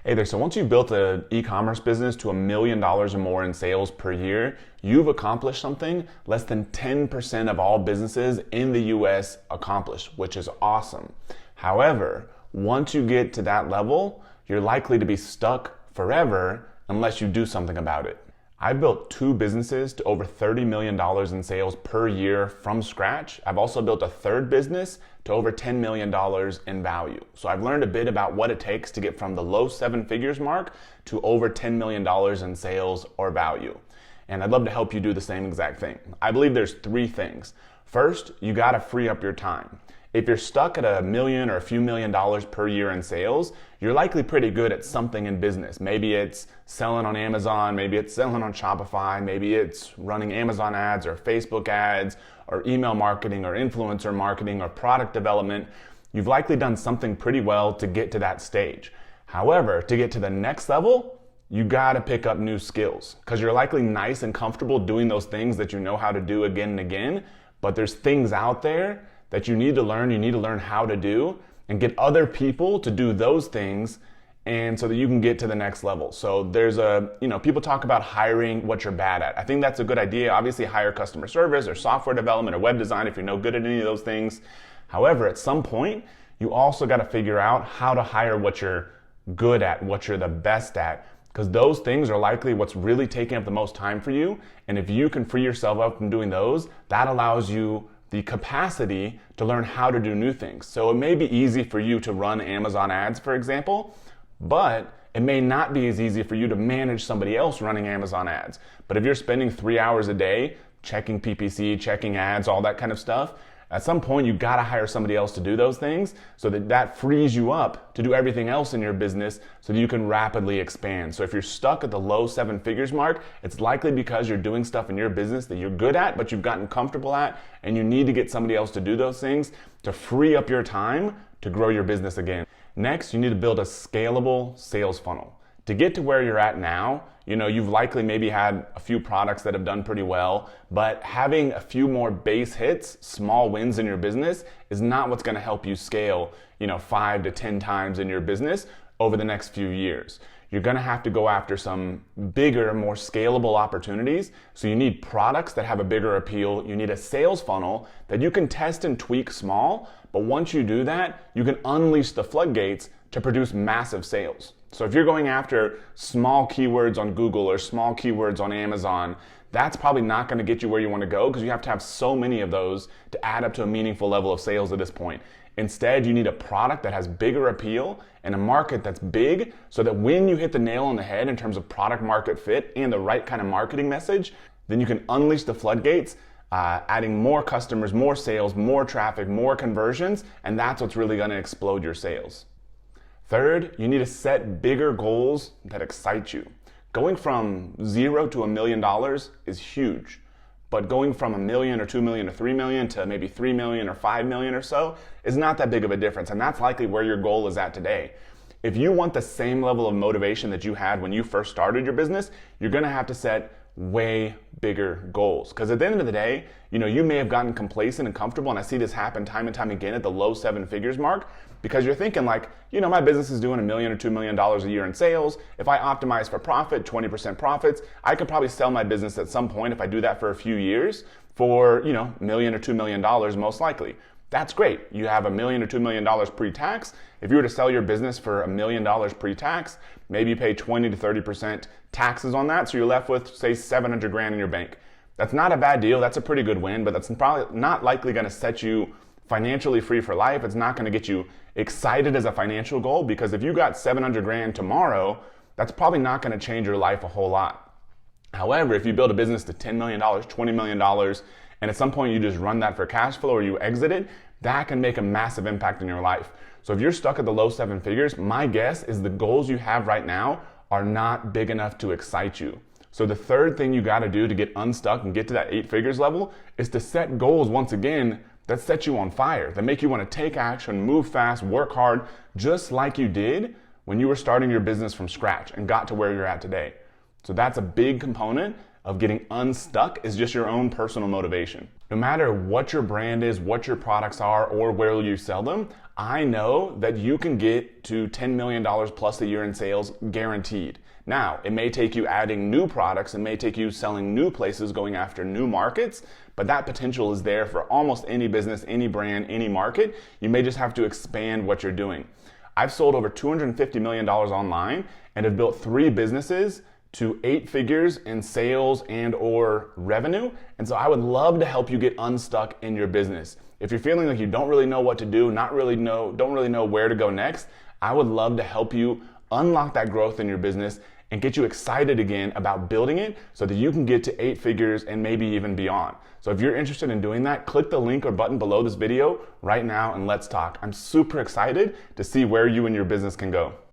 Hey there, so once you've built an e-commerce business to $1 million or more in sales per year, you've accomplished something less than 10% of all businesses in the US accomplish, which is awesome. However, once you get to that level, you're likely to be stuck forever unless you do something about it. I built 2 businesses to over $30 million in sales per year from scratch. I've also built a 3rd business to over $10 million in value. So I've learned a bit about what it takes to get from the low 7 figures mark to over $10 million in sales or value. And I'd love to help you do the same exact thing. I believe there's 3 things. First, you gotta free up your time. If you're stuck at $1 million or a few $1,000,000 per year in sales, you're likely pretty good at something in business. Maybe it's selling on Amazon, maybe it's selling on Shopify, maybe it's running Amazon ads or Facebook ads or email marketing or influencer marketing or product development. You've likely done something pretty well to get to that stage. However, to get to the next level, you gotta pick up new skills because you're likely nice and comfortable doing those things that you know how to do again and again, but there's things out there that you need to learn how to do and get other people to do those things and so that you can get to the next level. So there's people talk about hiring what you're bad at. I think that's a good idea. Obviously hire customer service or software development or web design if you're no good at any of those things. However, at some point, you also got to figure out how to hire what you're good at, what you're the best at, because those things are likely what's really taking up the most time for you. And if you can free yourself up from doing those, that allows you the capacity to learn how to do new things. So it may be easy for you to run Amazon ads, for example, but it may not be as easy for you to manage somebody else running Amazon ads. But if you're spending 3 hours a day checking PPC, checking ads, all that kind of stuff, at some point you gotta hire somebody else to do those things so that frees you up to do everything else in your business so that you can rapidly expand. So if you're stuck at the low 7 figures mark, it's likely because you're doing stuff in your business that you're good at, but you've gotten comfortable at, and you need to get somebody else to do those things to free up your time to grow your business again. Next, you need to build a scalable sales funnel. To get to where you're at now, you've likely maybe had a few products that have done pretty well, but having a few more base hits, small wins in your business is not what's going to help you scale, 5 to 10 times in your business over the next few years. You're going to have to go after some bigger, more scalable opportunities. So you need products that have a bigger appeal. You need a sales funnel that you can test and tweak small, but once you do that, you can unleash the floodgates to produce massive sales. So if you're going after small keywords on Google or small keywords on Amazon, that's probably not going to get you where you want to go because you have to have so many of those to add up to a meaningful level of sales at this point. Instead, you need a product that has bigger appeal and a market that's big so that when you hit the nail on the head in terms of product market fit and the right kind of marketing message, then you can unleash the floodgates, adding more customers, more sales, more traffic, more conversions, and that's what's really going to explode your sales. Third, you need to set bigger goals that excite you. Going from 0 to $1 million is huge, but going from $1 million or $2 million or $3 million to maybe $3 million or $5 million or so is not that big of a difference, and that's likely where your goal is at today. If you want the same level of motivation that you had when you first started your business, you're gonna have to set way bigger goals. Because at the end of the day, you may have gotten complacent and comfortable, and I see this happen time and time again at the low 7 figures mark, because you're thinking like, my business is doing $1 million or $2 million a year in sales. If I optimize for profit, 20% profits, I could probably sell my business at some point if I do that for a few years for, $1 million or $2 million most likely. That's great. You have $1 million or $2 million pre-tax. If you were to sell your business for $1 million pre-tax, maybe you pay 20 to 30% taxes on that. So you're left with, say, 700 grand in your bank. That's not a bad deal. That's a pretty good win, but that's probably not likely going to set you financially free for life. It's not going to get you excited as a financial goal, because if you got 700 grand tomorrow, that's probably not going to change your life a whole lot. However, if you build a business to $10 million, $20 million, and at some point you just run that for cash flow or you exit it, that can make a massive impact in your life. So if you're stuck at the low 7 figures, my guess is the goals you have right now are not big enough to excite you. So the third thing you got to do to get unstuck and get to that 8 figures level is to set goals once again that set you on fire, that make you want to take action, move fast, work hard, just like you did when you were starting your business from scratch and got to where you're at today. So that's a big component of getting unstuck is just your own personal motivation. No matter what your brand is, what your products are, or where you sell them, I know that you can get to $10 million plus a year in sales guaranteed. Now, it may take you adding new products, it may take you selling new places, going after new markets, but that potential is there for almost any business, any brand, any market. You may just have to expand what you're doing. I've sold over $250 million online and have built 3 businesses to 8 figures in sales and or revenue. And so I would love to help you get unstuck in your business. If you're feeling like you don't really know what to do, don't really know where to go next, I would love to help you unlock that growth in your business and get you excited again about building it so that you can get to 8 figures and maybe even beyond. So if you're interested in doing that, click the link or button below this video right now and let's talk. I'm super excited to see where you and your business can go.